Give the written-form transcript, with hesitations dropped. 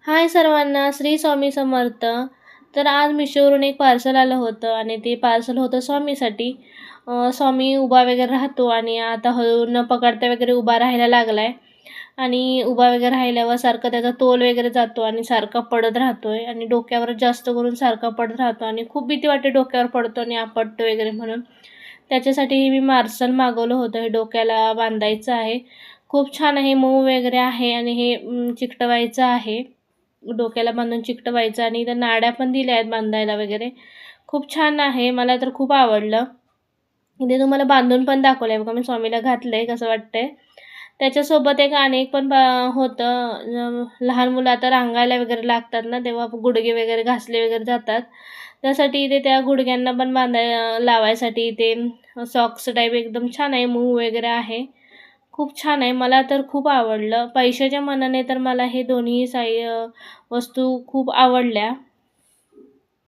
हाय सर्वांना, श्री स्वामी समर्थ. तर आज मिशोवरून एक पार्सल आलं होतं आणि ते पार्सल होतं स्वामीसाठी. स्वामी उभा वगैरे राहतो आणि आता हळू न पकडता वगैरे उभा राहायला लागलाय आणि उभा वगैरे राहिल्यावर सारखं त्याचा तोल वगैरे जातो आणि सारखा पडत राहतोय आणि डोक्यावर जास्त करून सारखा पडत राहतो आणि खूप भीती वाटते डोक्यावर पडतो आणि आपटतो वगैरे म्हणून. त्याच्यासाठी मी मार्सल मागवलं होतं. हे डोक्याला बांधायचं आहे. खूप छान आहे, मऊ वगैरे आहे आणि हे चिकटवायचं आहे. डोक्याला बांधून चिकटवायचं आणि इथं नाड्या पण दिल्या आहेत बांधायला वगैरे. खूप छान आहे. मला तर खूप आवडलं. इथे तुम्हाला बांधून पण दाखवलंय बघा मी स्वामीला घातलंय कसं वाटतंय. त्याच्यासोबत एक आणि एक पण होतं. लहान मुलं आता रांगायला वगैरे लागतात ना, तेव्हा गुडघे वगैरे घासले वगैरे जातात. त्यासाठी इथे त्या गुडघ्यांना पण लावायसाठी इथे सॉक्स टाईप एकदम छान आहे, मऊ वगैरे आहे. खूप छान आहे. मला तर खूप आवडलं. पैशाच्या मानाने तर मला हे दोन्ही वस्तू खूप आवडल्या.